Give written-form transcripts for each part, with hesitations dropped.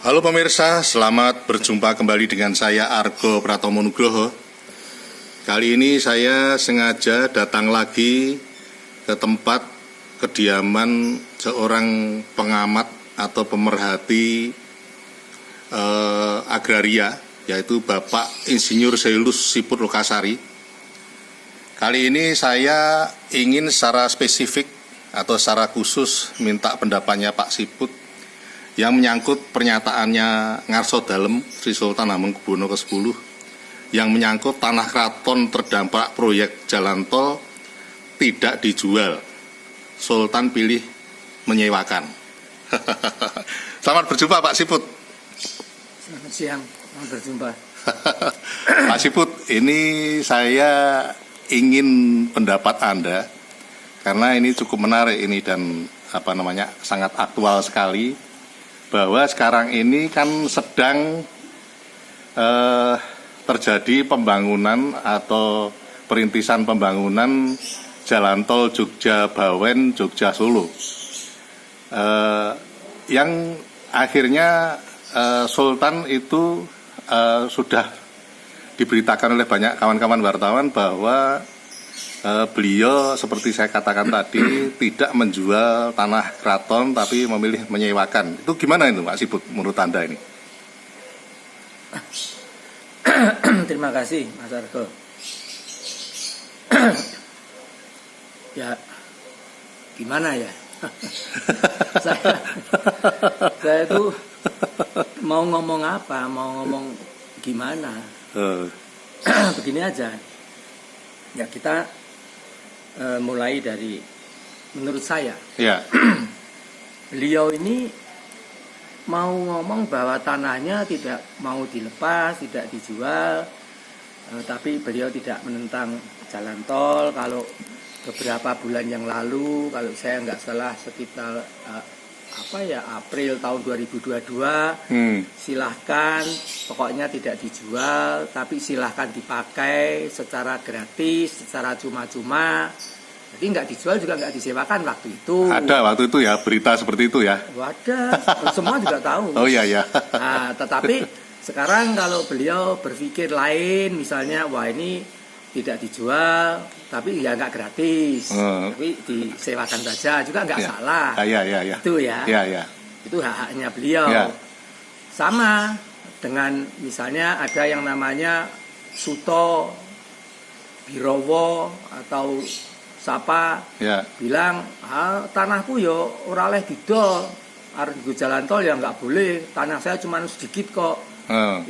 Halo pemirsa, selamat berjumpa kembali dengan saya Argo Pratomo Nugroho. Kali ini saya sengaja datang lagi ke tempat kediaman seorang pengamat atau pemerhati agraria, yaitu Bapak Insinyur Selus Siput Lokasari. Kali ini saya ingin secara spesifik atau secara khusus minta pendapatnya Pak Siput yang menyangkut pernyataannya Ngarso Dalem Sri Sultan Hamengkubuwono ke-10 yang menyangkut tanah keraton terdampak proyek jalan tol tidak dijual, Sultan pilih menyewakan. Selamat berjumpa Pak Siput. Selamat siang, selamat berjumpa. Pak Siput, ini saya ingin pendapat Anda karena ini cukup menarik ini dan sangat aktual sekali. Bahwa sekarang ini kan sedang terjadi pembangunan atau perintisan pembangunan jalan tol Jogja Bawen, Jogja Solo, yang akhirnya Sultan itu sudah diberitakan oleh banyak kawan-kawan wartawan bahwa beliau seperti saya katakan tadi tidak menjual tanah keraton tapi memilih menyewakan. Itu gimana itu Pak Siput menurut Anda ini? Terima kasih Mas Argo. Ya, gimana ya? saya itu mau ngomong apa, mau ngomong gimana? Begini aja. Ya kita mulai dari menurut saya, ya. Beliau ini mau ngomong bahwa tanahnya tidak mau dilepas, tidak dijual, tapi beliau tidak menentang jalan tol. Kalau beberapa bulan yang lalu, kalau saya nggak salah sekitar April tahun 2022, silahkan, pokoknya tidak dijual, tapi silahkan dipakai secara gratis, secara cuma-cuma. Jadi nggak dijual juga nggak disewakan waktu itu. Ada waktu itu ya berita seperti itu ya. Ada, semua juga tahu. Oh iya ya. Nah, tetapi sekarang kalau beliau berpikir lain, misalnya wah ini tidak dijual, tapi ya nggak gratis, tapi disewakan saja juga nggak salah. Ya. Itu ya. Itu hak-haknya beliau. Ya. Sama dengan misalnya ada yang namanya Suto Birowo atau siapa bilang tanahku yo ora oleh didol, arep jalan tol ya nggak boleh, tanah saya cuma sedikit kok.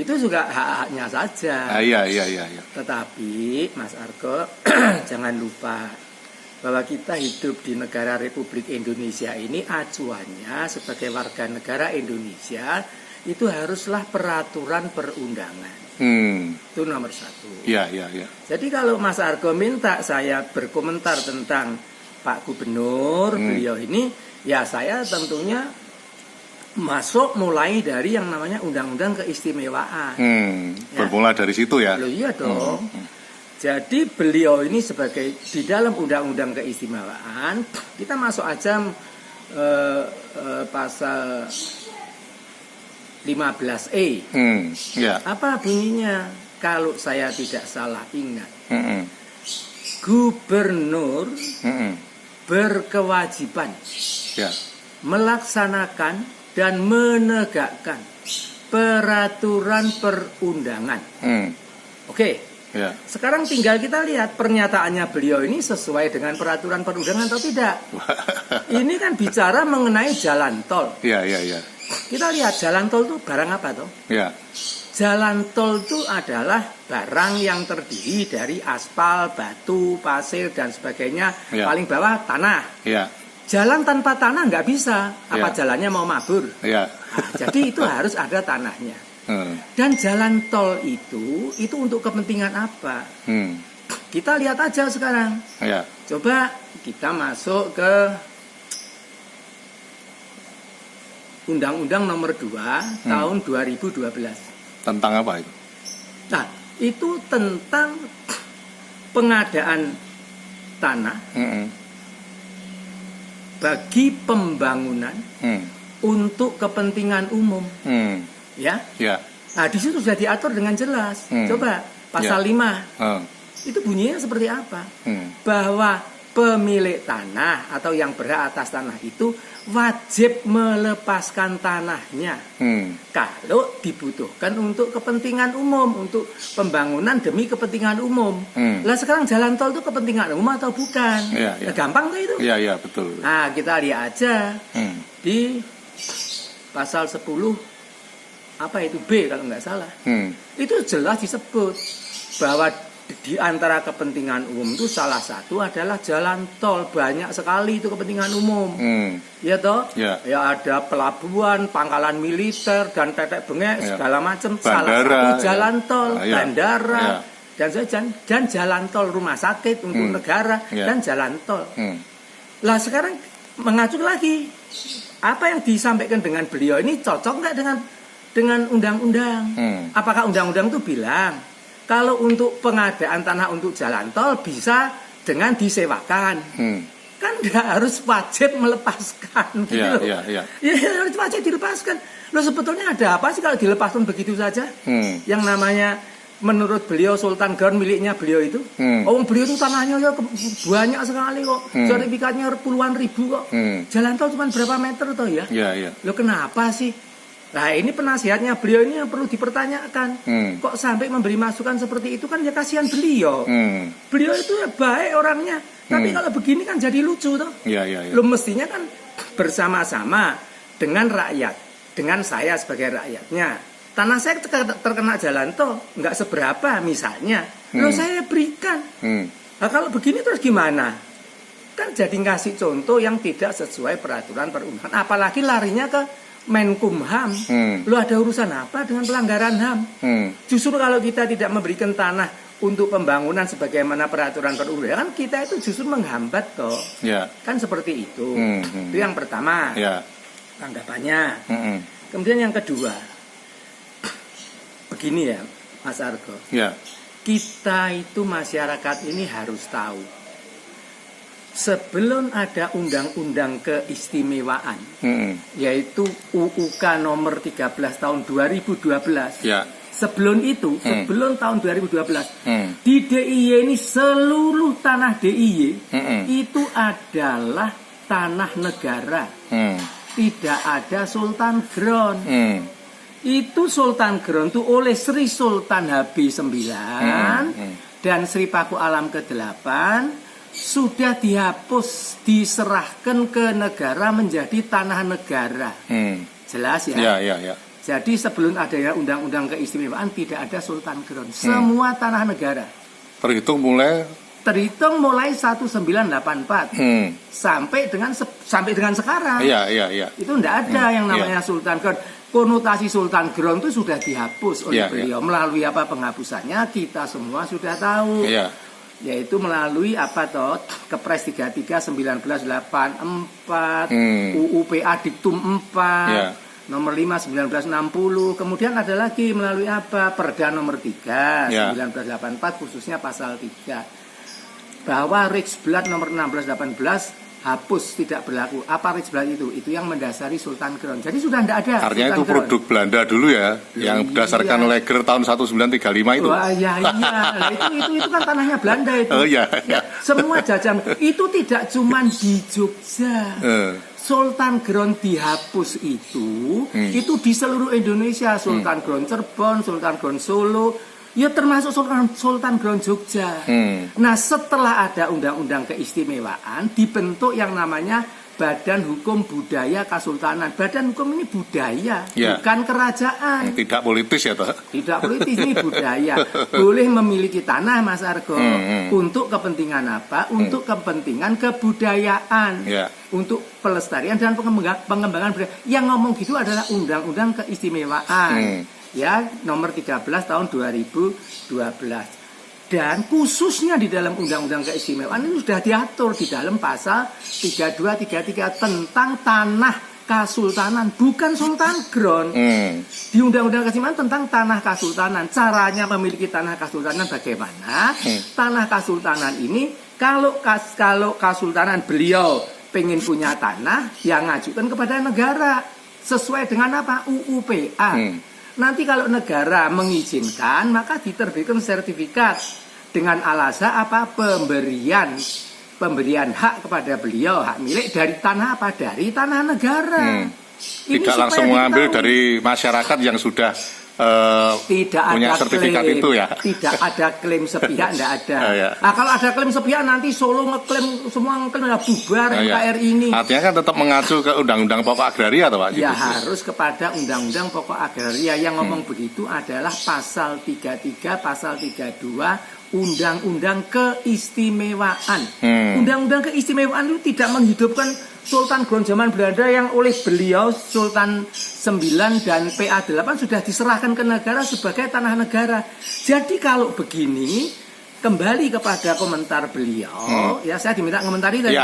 Itu juga hak-haknya saja. Iya. Tetapi Mas Argo jangan lupa bahwa kita hidup di negara Republik Indonesia ini, acuannya sebagai warga negara Indonesia itu haruslah peraturan perundangan. Itu nomor satu. Iya. Jadi kalau Mas Argo minta saya berkomentar tentang Pak Gubernur, beliau ini, ya saya tentunya masuk mulai dari yang namanya undang-undang keistimewaan. Bermula dari situ ya? Loh, iya dong. Jadi beliau ini sebagai di dalam undang-undang keistimewaan, kita masuk aja pasal 15E. Apa bunyinya? Kalau saya tidak salah ingat, gubernur berkewajiban melaksanakan dan menegakkan peraturan perundangan. Oke. Sekarang tinggal kita lihat pernyataannya beliau ini sesuai dengan peraturan perundangan atau tidak. Ini kan bicara mengenai jalan tol. Iya. Kita lihat jalan tol itu barang apa toh? Jalan tol itu adalah barang yang terdiri dari aspal, batu, pasir dan sebagainya. Paling bawah tanah. Jalan tanpa tanah nggak bisa. Apa jalannya mau mabur? Nah, jadi itu harus ada tanahnya. Dan jalan tol itu untuk kepentingan apa? Kita lihat aja sekarang. Coba kita masuk ke Undang-Undang Nomor 2 tahun 2012. Tentang apa itu? Nah, itu tentang pengadaan tanah bagi pembangunan untuk kepentingan umum. Ya. Ya. Nah, di situ sudah diatur dengan jelas. Coba pasal 5. Itu bunyinya seperti apa? Bahwa pemilik tanah atau yang berhak atas tanah itu wajib melepaskan tanahnya kalau dibutuhkan untuk kepentingan umum, untuk pembangunan demi kepentingan umum. Lah sekarang jalan tol itu kepentingan umum atau bukan? Nah, gampang tuh itu. Iya, betul. Nah, kita lihat aja di pasal 10 apa itu B kalau nggak salah. Itu jelas disebut bahwa di antara kepentingan umum itu salah satu adalah jalan tol. Banyak sekali itu kepentingan umum. Ya toh? Ya ada pelabuhan, pangkalan militer dan tetek bengek segala macam. Salah satu jalan tol, bandara dan jalan tol rumah sakit untuk negara dan jalan tol. Lah sekarang mengacu lagi, apa yang disampaikan dengan beliau ini cocok nggak dengan undang-undang? Apakah undang-undang itu bilang kalau untuk pengadaan tanah untuk jalan tol bisa dengan disewakan, kan nggak harus wajib melepaskan, gitu loh. Ya, harus wajib dilepaskan. Loh sebetulnya ada apa sih kalau dilepaskan begitu saja? Yang namanya menurut beliau Sultan Ground miliknya beliau itu, beliau itu tanahnya ya banyak sekali kok, sertifikatnya puluhan ribu kok. Jalan tol cuma berapa meter toh ya? Loh kenapa sih? Nah ini penasihatnya beliau ini yang perlu dipertanyakan. Kok sampai memberi masukan seperti itu, kan ya kasihan beliau. Beliau itu ya baik orangnya, tapi kalau begini kan jadi lucu toh. Lo mestinya kan bersama-sama dengan rakyat, dengan saya sebagai rakyatnya. Tanah saya terkena jalan tol nggak seberapa misalnya, lo saya berikan. Nah kalau begini terus gimana? Kan jadi ngasih contoh yang tidak sesuai peraturan perundangan. Apalagi larinya ke Menkumham. Lu ada urusan apa dengan pelanggaran HAM? Justru kalau kita tidak memberikan tanah untuk pembangunan sebagaimana peraturan perundangan, kita itu justru menghambat toh. Kan seperti itu. Itu yang pertama. Tanggapannya. Kemudian yang kedua, begini ya Mas Argo. Kita itu masyarakat ini harus tahu, sebelum ada undang-undang keistimewaan, yaitu UUK nomor 13 tahun 2012. Sebelum itu, sebelum tahun 2012, di DIY ini seluruh tanah DIY itu adalah tanah negara. Tidak ada Sultan Ground. Itu Sultan Ground itu oleh Sri Sultan HB9 dan Sri Paku Alam ke-8 sudah dihapus, diserahkan ke negara menjadi tanah negara. Jelas ya? Jadi sebelum adanya undang-undang keistimewaan tidak ada Sultan Ground. Semua tanah negara. Terhitung mulai 1984 sampai dengan sekarang. Itu tidak ada yang namanya Sultan Ground. Konotasi Sultan Ground itu sudah dihapus oleh beliau melalui apa penghapusannya kita semua sudah tahu. Yaitu melalui apa toh Kepres 33 1984, UUPA Diktum 4, nomor 5 1960, kemudian ada lagi melalui apa Perda nomor 3 1984 khususnya pasal 3 bahwa Riksblad nomor 1618 hapus, tidak berlaku. Apa Riksblad itu? Itu yang mendasari Sultan Ground. Jadi sudah tidak ada. Artinya itu produk Belanda dulu ya, yang berdasarkan Leger tahun 1935 itu. Iya. Nah, itu kan tanahnya Belanda itu. Semua jajan itu tidak cuma di Jogja. Sultan Ground dihapus itu di seluruh Indonesia. Sultan Ground Cirebon, Sultan Ground Solo, ya termasuk Sultan Ground Jogja. Nah setelah ada undang-undang keistimewaan dibentuk yang namanya Badan Hukum Budaya Kasultanan. Badan hukum ini budaya, bukan kerajaan. Tidak politis ya toh? Tidak politis, ini budaya. Boleh memiliki tanah Mas Argo untuk kepentingan apa? Untuk kepentingan kebudayaan, untuk pelestarian dan pengembangan budaya. Yang ngomong gitu adalah undang-undang keistimewaan. Nomor 13 tahun 2012. Dan khususnya di dalam undang-undang keistimewaan itu sudah diatur di dalam pasal 3233 tentang tanah kasultanan, bukan Sultan Ground. Di undang-undang keistimewaan tentang tanah kasultanan, caranya memiliki tanah kasultanan bagaimana? Tanah kasultanan ini kalau kasultanan beliau pengen punya tanah, yang ngajukan kepada negara. sesuai dengan apa? UUPA. Nanti kalau negara mengizinkan, maka diterbitkan sertifikat dengan alasan apa? Pemberian hak kepada beliau, hak milik dari tanah apa? Dari tanah negara. Tidak langsung mengambil dari masyarakat yang sudah tidak punya ada sertifikat klaim, itu ya. Tidak ada klaim sepihak, tidak ada. Ya. Nah, kalau ada klaim sepihak nanti Solo ngeklaim semua ngeklaim ya bubar NKRI ini. Artinya kan tetap mengacu ke Undang-Undang Pokok Agraria atau Pak? Ya harus kepada Undang-Undang Pokok Agraria. Yang ngomong begitu adalah pasal 33, pasal 32 Undang-Undang Keistimewaan. Undang-Undang Keistimewaan itu tidak menghidupkan Sultan Ground zaman Belanda yang oleh beliau Sultan 9 dan PA 8 sudah diserahkan ke negara sebagai tanah negara. Jadi kalau begini kembali kepada komentar beliau, ya saya diminta komentari tadi.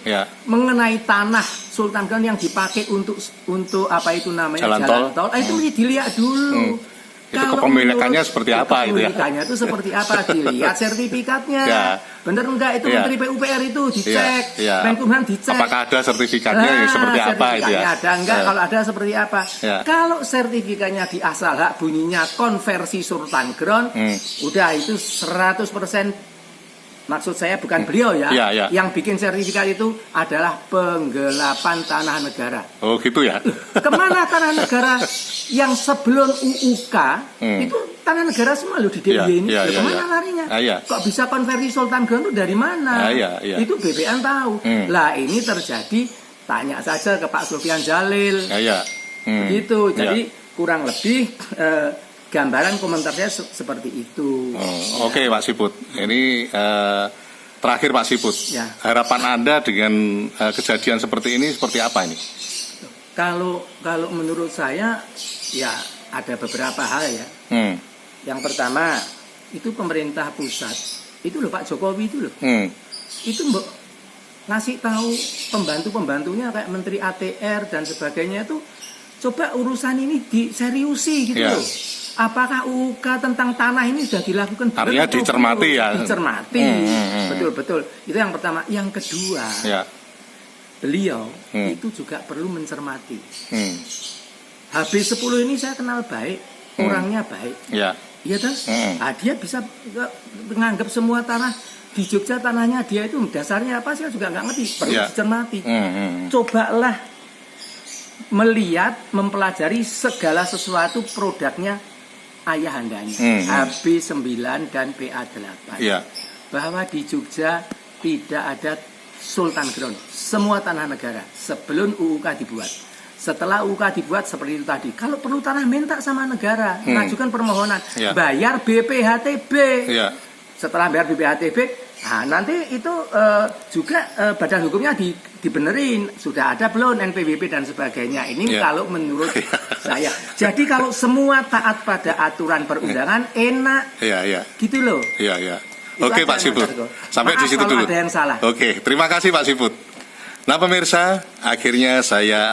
Ya. Mengenai tanah Sultan Ground yang dipakai untuk apa itu namanya jalan tol. Itu dilihat dulu. Itu kepemilikannya seperti apa itu ya? Kepemilikannya itu seperti apa? Dilihat sertifikatnya. Bener enggak itu Menteri PUPR itu dicek, Menkumham dicek. Apakah ada sertifikatnya seperti apa itu ya? Ada enggak? Kalau ada seperti apa? Kalau sertifikatnya di asal hak bunyinya konversi Sultan Ground, udah itu 100%. Maksud saya bukan beliau ya. Yang bikin sertifikat itu adalah penggelapan tanah negara. Oh gitu ya. Kemana tanah negara yang sebelum UUK itu tanah negara semua loh di DIY ini. Kemana larinya? Kok bisa konversi Sultan Ground itu dari mana? Itu BPN tahu. Lah ini terjadi, tanya saja ke Pak Sofyan Jalil. Begitu. Jadi kurang lebih gambaran komentar saya seperti itu. Oke, Pak Siput. Ini terakhir Pak Siput. Harapan Anda dengan kejadian seperti ini seperti apa ini? Kalau menurut saya ya ada beberapa hal ya. Yang pertama itu pemerintah pusat. Itu loh Pak Jokowi itu loh. Itu ngasih tahu pembantunya kayak Menteri ATR dan sebagainya itu coba urusan ini diseriusi gitu loh. Apakah UUK tentang tanah ini sudah dilakukan? Artinya dicermati ya. Dicermati. Betul. Itu yang pertama. Yang kedua, beliau itu juga perlu mencermati. HB10 ini saya kenal baik, orangnya baik. Iya terus, dia bisa menganggap semua tanah di Jogja tanahnya dia itu dasarnya apa saya juga nggak ngerti. Perlu dicermati. Cobalah melihat, mempelajari segala sesuatu produknya ayahandanya, HB9 dan PA8. Bahwa di Jogja tidak ada Sultan Ground, semua tanah negara sebelum UUK dibuat. Setelah UUK dibuat seperti itu tadi, kalau perlu tanah minta sama negara, mengajukan permohonan, bayar BPHTB. Setelah bayar BPHTB, nah nanti itu juga badan hukumnya dibenerin, sudah ada belum NPWP dan sebagainya. Ini kalau menurut saya. Jadi kalau semua taat pada aturan perundangan enak, gitu loh. Oke Pak Siput, sampai di situ dulu. Ada yang salah. Oke, terima kasih Pak Siput. Nah pemirsa, akhirnya saya